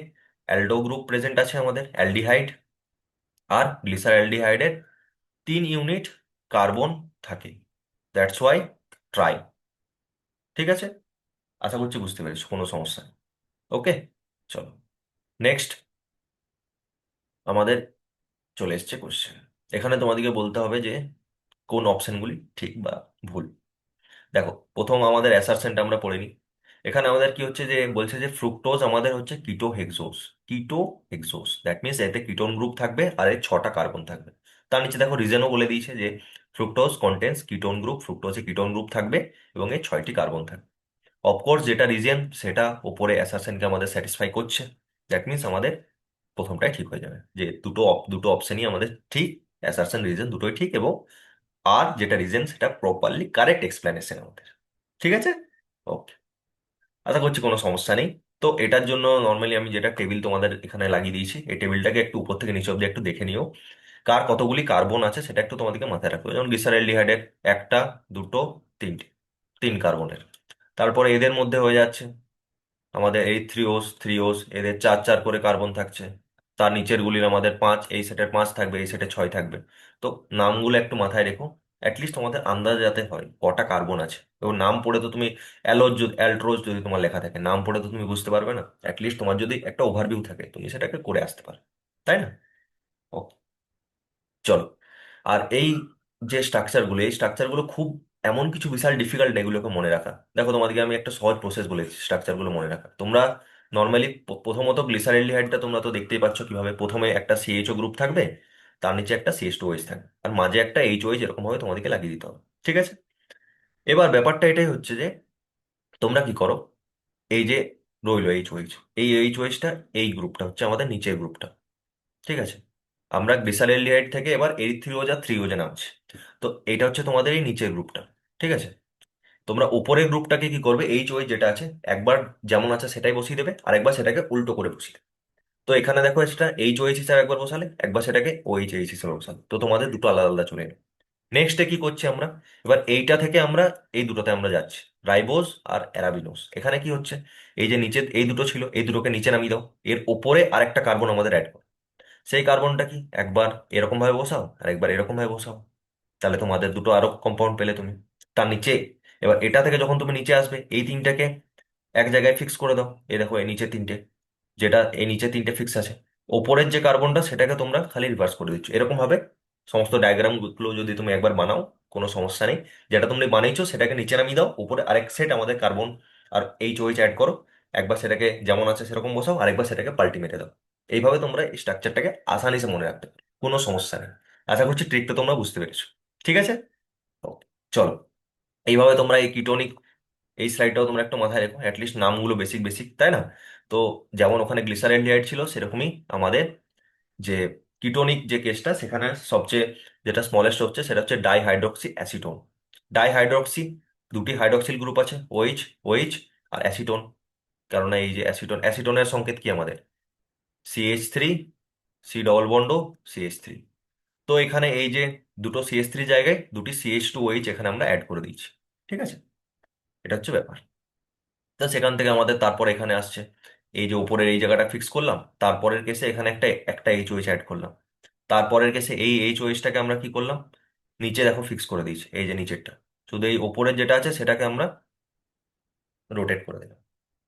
অ্যালডো গ্রুপ প্রেজেন্ট আছে আমাদের অ্যালডিহাইড, আর গ্লিসারঅ্যালডিহাইডের 3 ইউনিট কার্বন থাকে। That's why tri. ঠিক আছে, আশা করছি বুঝতে পেরেছো, কোনো সমস্যা নেই। ওকে, চলো নেক্সট আমাদের চলে এসছে কোশ্চেন। এখানে তোমাদেরকে বলতে হবে যে কোন অপশনগুলি ঠিক বা ভুল। দেখো, প্রথম আমাদের অ্যাসারশনটা আমরা পড়ে নিই। এখানে আমাদের কি হচ্ছে, যে বলছে যে ফ্রুক্টোজ আমাদের হচ্ছে কিটো হেক্সোস। কিটো হেক্সোস দ্যাট মিনস এতে কিটোন গ্রুপ থাকবে আর এর 6টা কার্বন থাকবে। তার নিচে দেখো রিজনও বলে দিয়েছে যে ফ্রুক্টোজ কন্টেন্স কিটোন গ্রুপ, ফ্রুক্টোজে কিটোন গ্রুপ থাকবে এবং এর 6টি কার্বন থাকবে। অফকোর্স যেটা রিজন সেটা ওপরে অ্যাসারশনকে আমাদের স্যাটিসফাই করছে। দ্যাট মিনস আমাদের প্রথমটাই ঠিক হয়ে যাবে, যে দুটো অপশনই আমাদের ঠিক, অ্যাসারশন রিজন দুটোই ঠিক, এবং আর যেটা রিজন সেটা প্রপারলি কারেক্ট এক্সপ্লেনেশন আমাদের। ঠিক আছে, ওকে, আশা করছি কোনো সমস্যা নেই। তো এটার জন্য নর্মালি আমি যেটা টেবিল তোমাদের এখানে লাগিয়ে দিয়েছি, এই টেবিলটাকে একটু উপর থেকে নিচে অব্দি একটু দেখে নিও। কার কতগুলি কার্বন আছে সেটা একটু তোমাদেরকে মাথায় রাখবে। যেমন গ্লিসারলডিহাইডের একটা, দুটো, তিনটে, 3 কার্বনের। তারপরে এদের মধ্যে হয়ে যাচ্ছে আমাদের এই থ্রিওস, থ্রিওস এদের 4 4 করে কার্বন থাকছে। তার নিচের গুলির আমাদের 5, এই সেটের 5 থাকবে, এই সেটে 6 থাকবে। তো নামগুলো একটু মাথায় রেখো, অ্যাটলিস্ট তোমাদের আন্দাজ যাতে হয় কটা কার্বন আছে। এবং নাম পড়ে তো তুমি অ্যালোজ যদি অ্যালট্রোজ যদি তোমার লেখা থাকে, নাম পড়ে তো তুমি বুঝতে পারবে না। অ্যাটলিস্ট তোমার যদি একটা ওভারভিউ থাকে তুমি সেটাকে করে আসতে পারো, তাই না? ওকে, চলো। আর এই যে স্ট্রাকচারগুলো, এই স্ট্রাকচারগুলো খুব এমন কিছু বিশাল ডিফিকাল্ট এগুলোকে মনে রাখা। দেখো তোমাদেরকে আমি একটা সহজ প্রসেস বলেছি স্ট্রাকচারগুলো মনে রাখা। তোমরা নর্মালি প্রথমত গ্লিসারলডিহাইডটা তোমরা তো দেখতেই পাচ্ছ কিভাবে, প্রথমে একটা সিএইচও গ্রুপ থাকবে, তার নিচে একটা CH2OH থাকবে, আর মাঝে একটা এইচওএইচ এরকম ভাবে তোমাদেরকে লাগিয়ে দিতে হবে। ঠিক আছে, এবার ব্যাপারটা এটাই হচ্ছে যে তোমরা কি করো, এই যে রইলো এইচওএইচ, এই এইচওএইচটা, এই গ্রুপটা হচ্ছে আমাদের নিচের গ্রুপটা। ঠিক আছে, আমরা গ্লিসারলডিহাইড থেকে এবার এরিথ্রিওজা থ্রিওজে নামছি। তো এটা হচ্ছে তোমাদের এই নিচের গ্রুপটা। ঠিক আছে, তোমরা উপরের গ্রুপটাকে কি করবে, এইচ ওই যেটা আছে একবার যেমন আছে সেটাই বসিয়ে দেবে, আর একবার সেটাকে উল্টো করে বসিয়ে দেবে। তো এখানে দেখো সেটা এইচ হিসাবে একবার বসালে, একবার সেটাকে এইচ হিসাবে বসালে, তো তোমাদের দুটো আলাদা আলাদা চলে এলো। নেক্সটে কি করছি আমরা, এবার এইটা থেকে আমরা এই দুটোতে আমরা যাচ্ছি, রাইবোজ আর অ্যারাবিনোজ। এখানে কি হচ্ছে, এই যে নিচে এই দুটো ছিল, এই দুটোকে নিচে নামিয়ে দাও, এর ওপরে আরেকটা কার্বন আমাদের অ্যাড করো। সেই কার্বনটা কি একবার এরকম ভাবে বসাও আর একবার এরকম ভাবে বসাও, তাহলে তোমাদের দুটো আরো কম্পাউন্ড পেলে তুমি। তার নিচে এবার এটা থেকে যখন তুমি নিচে আসবে, এই তিনটাকে এক জায়গায় ফিক্স করে দাও। এই দেখো এই নিচে তিনটে, যেটা এই নিচে তিনটে ফিক্স আছে, ওপরের যে কার্বনটা সেটাকে তোমরা খালি রিভার্স করে দিচ্ছ। এরকম ভাবে সমস্ত ডায়াগ্রাম গুলো যদি তুমি একবার বানাও, কোনো সমস্যা নেই। যেটা তুমি বানিয়েছো সেটাকে নিচে নামিয়ে দাও, উপরে আরেক সেট আমাদের কার্বন আর এইচ অ্যাড করো, একবার সেটাকে যেমন আছে সেরকম বসাও, আরেকবার সেটাকে পাল্টি মেরে দাও। এইভাবে তোমরা এই স্ট্রাকচারটাকে আসানিসে মনে রাখতে পারো, কোনো সমস্যা নেই। আশা করছি ট্রিকটা তোমরা বুঝতে পেরেছো। ঠিক আছে, ওকে, চলো এইভাবে তোমরা এই কিটোনিক এই স্লাইডটাও তোমরা একটু মাথায় রেখো, অ্যাটলিস্ট নামগুলো বেসিক বেসিক, তাই না? তো যেমন ওখানে গ্লিসারলডিহাইড ছিল সেরকমই আমাদের যে কিটোনিক যে কেসটা, সেখানে সবচেয়ে যেটা স্মলেস্ট হচ্ছে সেটা হচ্ছে ডাইহাইড্রক্সি অ্যাসিটোন। ডাইহাইড্রক্সি, দুটি হাইড্রক্সিল গ্রুপ আছে, ওইচ ওইচ, আর অ্যাসিটোন। কারণ এই যে অ্যাসিটোন, অ্যাসিটোনের সংকেত কি আমাদের CH3, C double bond CH3। তো এখানে এই যে দুটো CH3 জায়গায় দুটি CH2OH এখানে আমরা অ্যাড করে দিচ্ছি। ঠিক আছে, এটা হচ্ছে ব্যাপার। তো সেখান থেকে আমাদের তারপর এখানে আসছে, এই যে উপরের এই জায়গাটা ফিক্স করলাম, তারপরের কেসে এখানে একটা একটা এইচ ওএইচ অ্যাড করলাম, তারপরের কেসে এই এইচ ওএইচটাকে আমরা কি করলাম, নিচে দেখো ফিক্স করে দিয়েছি, এই যে নিচেরটা, শুধু এই ওপরের যেটা আছে সেটাকে আমরা রোটেট করে দিলাম।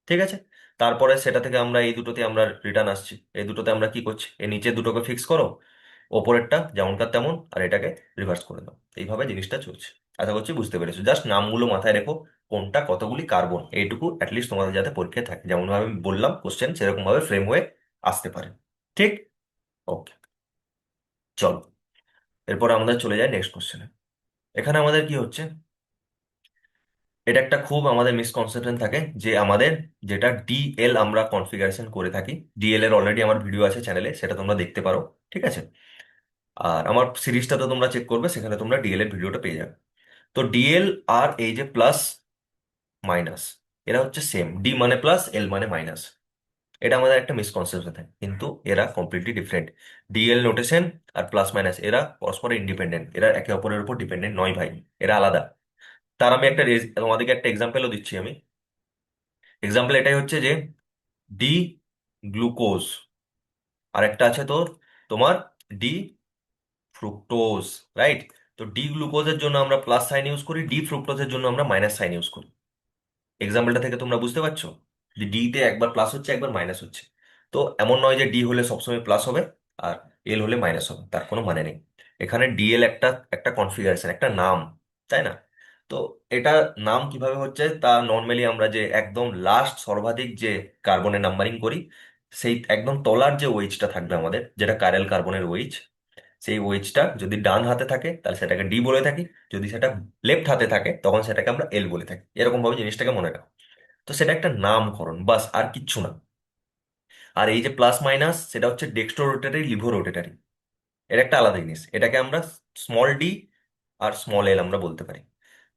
ঠিক আছে, তারপরে সেটা থেকে আমরা এই দুটোতে আমরা রিটার্ন আসছি, এই দুটোতে আমরা কি করছি, এই নিচের দুটোকে ফিক্স করো, ওপরেরটা যেমনকার তেমন, আর এটাকে রিভার্স করে দাও। এইভাবে জিনিসটা চলছে। আশা করছি বুঝতে পেরেছো, জাস্ট নামগুলো মাথায় রেখো, কোনটা কতগুলি কার্বন, এইটুকু অ্যাটলিস্ট তোমাদের যাতে পরীক্ষায় থাকে, যেমন ভাবে আমি বললাম কোশ্চেন সেরকম ভাবে ফ্রেম হয়ে আসতে পারে। ঠিক। ওকে, চলো এরপর আমাদের চলে যায় নেক্সট কোশ্চেনে। এখানে আমাদের কি হচ্ছে, এটা একটা খুব আমাদের মিসকনসেপশন থাকে যে আমাদের যেটা ডিএল আমরা কনফিগারেশন করে থাকি, ডিএল এর অলরেডি আমার ভিডিও আছে চ্যানেলে, সেটা তোমরা দেখতে পারো। ঠিক আছে, আর আমার সিরিজটা তো তোমরা চেক করবে, সেখানে তোমরা ডিএল এর ভিডিওটা পেয়ে যাবে। তো ডিএল আর এই যে প্লাস মাইনাস, এরা হচ্ছে সেম, ডি মানে প্লাস, এল মানে মাইনাস। এটা আমাদের একটা মিসকনসেপশন থাকে, কিন্তু এরা কমপ্লিটলি ডিফারেন্ট। ডিএল নোটেশন আর প্লাস মাইনাস এরা পরস্পর ইন্ডিপেন্ডেন্ট, এরা একে অপরের উপর ডিপেন্ডেন্ট নয় ভাই, এরা আলাদা। তার আমি একটা তোমাদেরকে একটা এক্সাম্পলও দিচ্ছি আমি। এক্সাম্পল এটাই হচ্ছে যে ডি গ্লুকোজ, আর একটা আছে তোর তোমার ডি ফ্রুক্টোজ, রাইট? তো ডি গ্লুকোজের জন্য আমরা প্লাস সাইন ইউজ করি, ডি ফ্রুক্টোজের জন্য আমরা মাইনাস সাইন ইউজ করি। এক্সাম্পলটা থেকে তোমরা বুঝতে পারছো যে ডি তে একবার প্লাস হচ্ছে একবার মাইনাস হচ্ছে। তো এমন নয় যে ডি হলে সবসময় প্লাস হবে আর এল হলে মাইনাস হবে, তার কোনো মানে নেই। এখানে ডিএল একটা একটা কনফিগারেশন, একটা নাম, তাই না? তো এটা নাম কিভাবে হচ্ছে তা নর্মালি আমরা যে একদম লাস্ট সর্বাধিক যে কার্বনের নাম্বারিং করি, সেই একদম তলার যে ওয়েজটা থাকবে আমাদের, যেটা কাইরাল কার্বনের ওয়েজ, সেই ওয়েজটা যদি ডান হাতে থাকে তাহলে সেটাকে ডি বলে থাকি, যদি সেটা লেফট হাতে থাকে তখন সেটাকে আমরা এল বলে থাকি। এরকম ভাবে জিনিসটাকে মনে রাখো। তো সেটা একটা নামকরণ, বাস, আর কিচ্ছু না। আর এই যে প্লাস মাইনাস, সেটা হচ্ছে ডেক্সট্রো রোটেটারি, লিভো রোটেটারি, এটা একটা আলাদা জিনিস। এটাকে আমরা স্মল ডি আর স্মল এল আমরা বলতে পারি।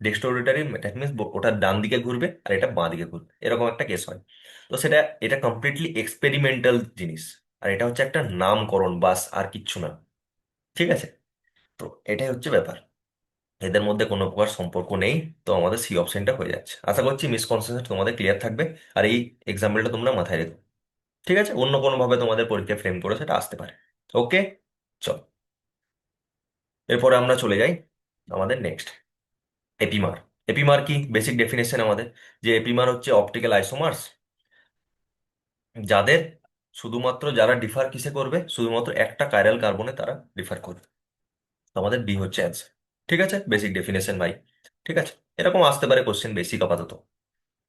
ডেক্সট্রো রোটারি দ্যাট মিনস ওটা ডান দিকে ঘুরবে আর এটা বাঁ দিকে ঘুরবে, এরকম একটা কেস হয়। তো সেটা, এটা কমপ্লিটলি এক্সপেরিমেন্টাল জিনিস, আর এটা হচ্ছে একটা নামকরণ, বাস, আর কিচ্ছু না। ঠিক আছে, তো এটাই হচ্ছে ব্যাপার, এদের মধ্যে কোনো প্রকার সম্পর্ক নেই। তো আমাদের সি অপশনটা হয়ে যাচ্ছে। আশা করছি মিসকনসেপ্ট তোমাদের ক্লিয়ার থাকবে, আর এই এক্সাম্পলটা তোমরা মাথায় রেখো। ঠিক আছে, অন্য কোনো ভাবে তোমাদের পরীক্ষা ফ্রেম করে সেটা আসতে পারে। ওকে, চল এরপরে আমরা চলে যাই আমাদের নেক্সট, এপিমার। এপিমার কি বেসিক ডেফিনেশন আমাদের, যে এপিমার হচ্ছে অপটিক্যাল আইসোমার্স, যাদের শুধুমাত্র যারা ডিফার কিসে করবে, শুধুমাত্র একটা কাইরাল কার্বনে তারা ডিফার করবে। তো আমাদের বি হচ্ছে অ্যান্সার। ঠিক আছে, বেসিক ডেফিনেশন ভাই। ঠিক আছে, এরকম আসতে পারে কোশ্চেন বেসিক আপাতত,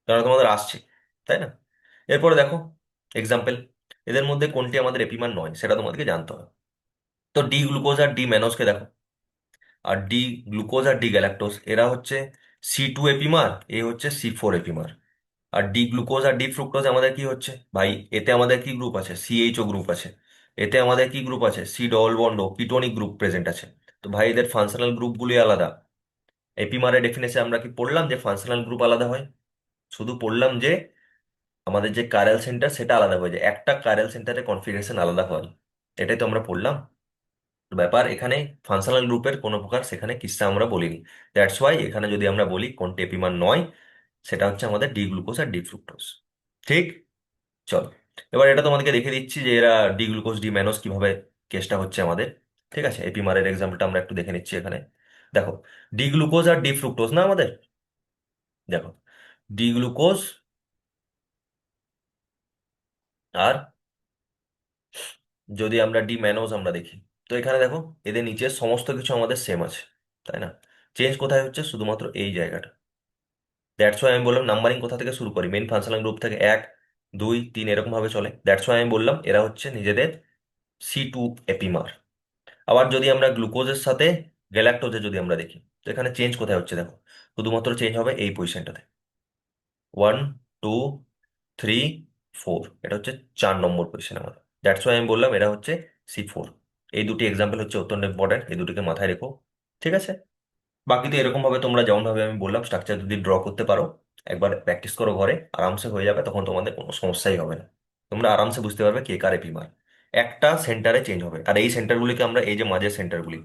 কারণ তোমাদের আসছে, তাই না? এরপরে দেখো এক্সাম্পল, এদের মধ্যে কোনটি আমাদের এপিমার নয় সেটা তোমাদেরকে জানতে হবে। তো ডি গ্লুকোজ আর ডি ম্যানোজকে দেখো, আর ডি গ্লুকোজ আর ডি গ্যালাক্টোজ এরা হচ্ছে সি টু এপিমার, এ হচ্ছে সি ফোর এপিমার। আর ডি গ্লুকোজ আর ডি ফ্রুক্টোজ আমাদের কি হচ্ছে ভাই, এতে আমাদের কি গ্রুপ আছে, সিএইচও গ্রুপ আছে। এতে আমাদের কি গ্রুপ আছে, সি ডবল বন্ড ও কিটোনিক গ্রুপ প্রেজেন্ট আছে। তো ভাই এদের ফাংশনাল গ্রুপগুলি আলাদা। এপিমারের ডেফিনেশন আমরা কি পড়লাম যে ফাংশনাল গ্রুপ আলাদা হয়? শুধু পড়লাম যে আমাদের যে কারেল সেন্টার সেটা আলাদা হয়ে যায়, একটা কারেল সেন্টারের কনফিগারেশন আলাদা হয়, এটাই তো আমরা পড়লাম। ব্যাপার এখানে ফাংশনাল গ্রুপের কোনো প্রকার সেখানে কিস্সা আমরা বলিনি। দ্যাটস ওয়াই এখানে যদি আমরা বলি কোনটি এপিমার নয়, সেটা হচ্ছে আমাদের ডি গ্লুকোজ আর ডি ফ্রুক্টোজ। ঠিক, চলো এবার এটা তোমাদেরকে দেখে দিচ্ছি যে এরা ডি গ্লুকোজ ডি ম্যানোজ কিভাবে কেসটা হচ্ছে আমাদের। ঠিক আছে, এপিমারের এক্সাম্পলটা আমরা একটু দেখে নিচ্ছি এখানে। দেখো, ডি গ্লুকোজ আর ডি ফ্রুক্টোজ না আমাদের, দেখো ডি গ্লুকোজ আর যদি আমরা ডি ম্যানোজ আমরা দেখি, তো এখানে দেখো এদের নিচে সমস্ত কিছু আমাদের সেম আছে, তাই না? চেঞ্জ কোথায় হচ্ছে, শুধুমাত্র এই জায়গাটা। দ্যাটস ওয়াই আমি বললাম নাম্বারিং কোথা থেকে শুরু করি, মেন ফাংশনাল গ্রুপ থেকে, এক দুই তিন এরকম ভাবে চলে। দ্যাটস ওয়াই আমি বললাম এরা হচ্ছে নিজেদের সি টু এপিমার। আবার যদি আমরা গ্লুকোজের সাথে গ্যালাক্টোজে যদি আমরা দেখি, তো এখানে চেঞ্জ কোথায় হচ্ছে দেখো, শুধুমাত্র চেঞ্জ হবে এই পজিশনটাতে, ওয়ান টু থ্রি ফোর, এটা হচ্ছে 4 নম্বর পজিশন আমাদের। দ্যাটস ওয়াই আমি বললাম এরা হচ্ছে সি ফোর। এই দুটি এক্সাম্পল হচ্ছে অত্যন্ত ইম্পর্টেন্ট, এই দুটিকে মাথায় রেখো। ঠিক আছে, বাকি তো এরকম ভাবে তোমরা যেমন ভাবে আমি বললাম স্ট্রাকচার যদি ড্র করতে পারো, একবার প্র্যাকটিস করো ঘরে, আরামসে হয়ে যাবে, তখন তোমাদের কোনো সমস্যাই হবে না। তোমরা আরামসে বুঝতে পারবে কে কার এপিমার। একটা সেন্টারে চেঞ্জ হবে, আর এই সেন্টারগুলিকে আমরা, এই যে মাঝের সেন্টারগুলি,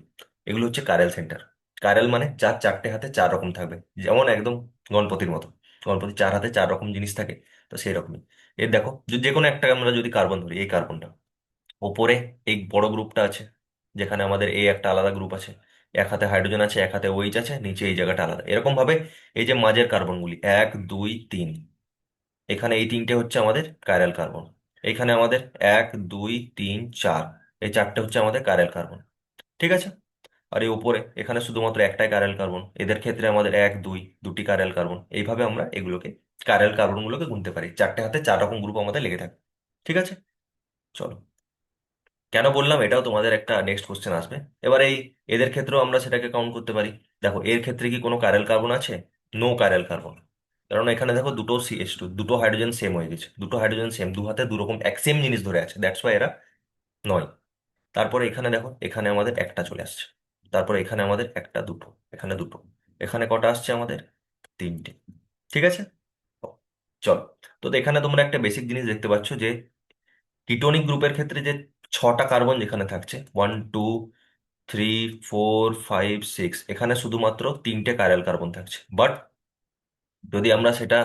এগুলো হচ্ছে কারেল সেন্টার। কারেল মানে যার চারটে হাতে 4 রকম থাকবে, যেমন একদম গণপতির মতো। তোমার প্রতি 4 হাতে 4 রকম জিনিস থাকে, তো সেই রকমই। এর দেখো, যে কোনো একটা আমরা যদি কার্বন ধরি, এই কার্বনটা ওপরে এই বড় গ্রুপটা আছে, যেখানে আমাদের এই একটা আলাদা গ্রুপ আছে, এক হাতে হাইড্রোজেন আছে, এক হাতে ওইচ আছে, নিচে এই জায়গাটা আলাদা। এরকম ভাবে এই যে মাঝের কার্বনগুলি 1 2 3, এখানে এই তিনটে হচ্ছে আমাদের কাইরাল কার্বন। এখানে আমাদের 1 2 3 4, এই চারটে হচ্ছে আমাদের কাইরাল কার্বন। ঠিক আছে। আর এই উপরে এখানে শুধুমাত্র একটাই কাইরাল কার্বন, এদের ক্ষেত্রে আমাদের 2 কাইরাল কার্বন। এইভাবে আমরা এগুলোকে কাইরাল কার্বনগুলোকে গুনতে পারি, 4টে হাতে 4 রকম গ্রুপ আমাদের লেগে থাকে। ঠিক আছে। চলো, কেন বললাম এটাও তোমাদের একটা নেক্সট কোশ্চেন আসবে। এবার এই এদের ক্ষেত্রেও আমরা সেটাকে কাউন্ট করতে পারি। দেখো এর ক্ষেত্রে কি কোনো কাইরাল কার্বন আছে? No chiral carbon. কারণ এখানে দেখো দুটো CH2, দুটো হাইড্রোজেন সেম হয়ে গেছে, দুটো হাইড্রোজেন সেম, দু হাতে 2 রকম এক সেম জিনিস ধরে আছে, দ্যাটস ওয়াই এরা নয়। তারপরে এখানে দেখো, এখানে আমাদের একটা চলে আসছে। তারপরে এখানে আমাদের একটা, দুটো, এখানে দুটো, এখানে কটা আসছে আমাদের? 3টে। ঠিক আছে। ও, চলো। তো এখানে তোমরা একটা বেসিক জিনিস দেখতে পাচ্ছ যে কিটোনিক গ্রুপের ক্ষেত্রে যে 6টা কার্বন যেখানে থাকছে, 1 2 3 4 5 6, এখানে শুধুমাত্র 3টে কাইরাল কার্বন থাকছে। বাট যদি আমরা সেটা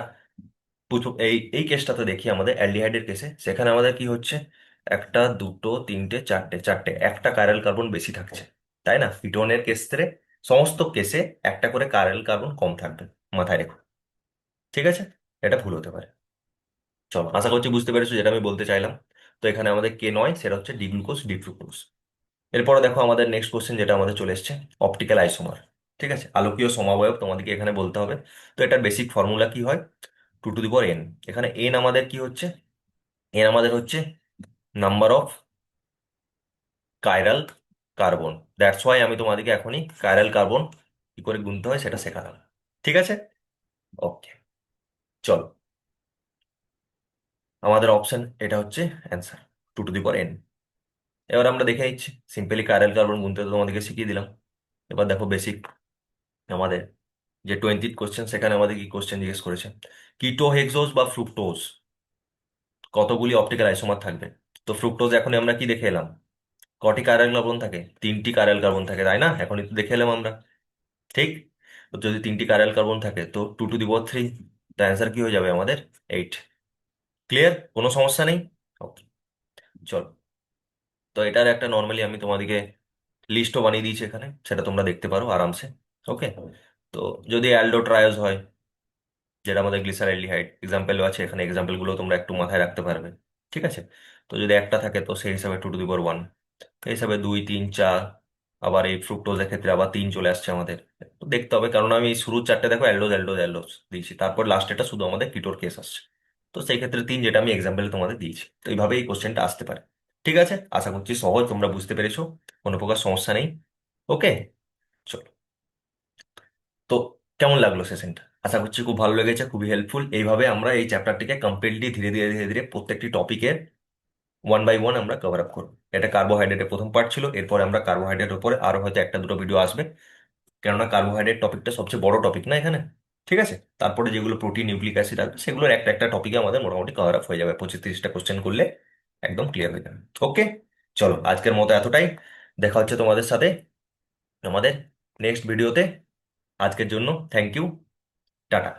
এই এই কেসটাতে দেখি, আমাদের অ্যালডিহাইডের কেসে, সেখানে আমাদের কি হচ্ছে, একটা, দুটো, তিনটে, চারটে, চারটে, একটা কাইরাল কার্বন বেশি থাকছে। তাই না? কিটোনের ক্ষেত্রে সমস্ত কেসে একটা করে কাইরাল কার্বন কম থাকবে, মাথায় রেখো। ঠিক আছে। এটা ভুল হতে পারে। চলো, আশা করছি বুঝতে পেরেছো যেটা আমি বলতে চাইলাম। তো এখানে আমাদের কে নয়, সেটা হচ্ছে ডিগ্লুকোজ ডিফ্রুক্টোজ। এরপরে দেখো আমাদের নেক্সট কোশ্চেন যেটা আমাদের চলে এসেছে, অপটিক্যাল আইসোমার। ঠিক আছে, আলোকীয় সমবয়ব তোমাদেরকে এখানে বলতে হবে। তো এটার বেসিক ফর্মুলা কি হয়? 2 টু দি পাওয়ার n। এখানে n আমাদের কি হচ্ছে? n আমাদের হচ্ছে number of chiral carbon. That's why আমি তোমাদেরকে এখনই কাইরাল কার্বন কি করে গুনতে হয় সেটা শেখালাম। ঠিক আছে। ওকে। চলো, আমাদের অপশন এটা হচ্ছে answer, 2 to the power n। এবার আমরা দেখে নিচ্ছি, সিম্পলি কাইরাল কার্বন গুনতে তো তোমাদেরকে শিখিয়ে দিলাম। এবার দেখো বেসিক আমাদের যে 20th কোশ্চেন, সেখানে আমাদের কি কোশ্চেন জিজ্ঞেস করেছে, কিটো হেক্সোজ বা ফ্রুক্টোজ কতগুলি অপটিক্যাল আইসোমার থাকবে? তো ফ্রুক্টোজ এখন আমরা কি দেখে এলাম, কটি কার্বন কার্বন থাকে? 3টি কার্বন কার্বন থাকে, তাই না? এখনই তো দেখে এলাম আমরা। ঠিক। তো যদি 3টি কার্বন কার্বন থাকে, তো 2 টু দি পাওয়ার 3, তো অ্যান্সার কি হয়ে যাবে আমাদের? 8। ক্লিয়ার? কোনো সমস্যা নেই। ওকে। চলো, তো এটার একটা নর্মালি আমি তোমাদেরকে লিস্টও বানিয়ে দিয়েছি এখানে, সেটা তোমরা দেখতে পারো আরামসে। ওকে। তো যদি অ্যালডো ট্রায়োজ হয়, যেটা আমাদের গ্লিসারআলডিহাইড এক্সাম্পল আছে এখানে, এক্সাম্পল গুলো তোমরা একটু মাথায় রাখতে পারবে। ঠিক আছে। তো যদি একটা থাকে, তো সেই হিসাবে 2 টু দি পাওয়ার 1, এই হিসাবে 2 3 4। আবার এই ফ্রুক্টোজের ক্ষেত্রে আবার 3 চলে আসছে আমাদের। তো দেখতে হবে, কারণ আমি শুরুর চারটে দেখো অ্যালডোজ অ্যালডোজ অ্যালডোজ দিয়েছি, তারপর লাস্টেটা শুধু আমাদের কিটোর কেস আসছে। তো সেই ক্ষেত্রে 3, যেটা আমি এক্সাম্পল তোমাদের দিয়েছি। তো এইভাবে এই কোশ্চেনটা আসতে পারে। ঠিক আছে, আশা করছি সহজ, তোমরা বুঝতে পেরেছো, কোনো প্রকার সমস্যা নেই। ওকে। চলো। তো কেমন লাগলো সেশনটা? আশা করছি খুব ভালো লেগেছে, খুবই হেল্পফুল। এইভাবে আমরা এই চ্যাপ্টারটিকে কমপ্লিটলি ধীরে ধীরে ধীরে ধীরে প্রত্যেকটি টপিকের 1 বাই 1 আমরা কভার আপ করবো। এটা কার্বোহাইড্রেটের প্রথম পার্ট ছিল, এরপরে আমরা কার্বোহাইড্রেটের উপরে আরো হয়তো একটা দুটো ভিডিও আসবে, কেননা কার্বোহাইড্রেট টপিকটা সবচেয়ে বড় টপিক না এখানে। ঠিক আছে। তারপরে যেগুলো প্রোটিন, নিউক্লিক অ্যাসিড আসবে, সেগুলোর একটা একটা টপিকে আমাদের মোটামুটি কভার আপ হয়ে যাবে, 25 30টা কোশ্চেন করলে একদম ক্লিয়ার হয়ে যাবে। ওকে। চলো, আজকের মতো এতটাই। দেখা হচ্ছে তোমাদের সাথে আমাদের নেক্সট ভিডিওতে। আজকের জন্য থ্যাংক ইউ। টাটা।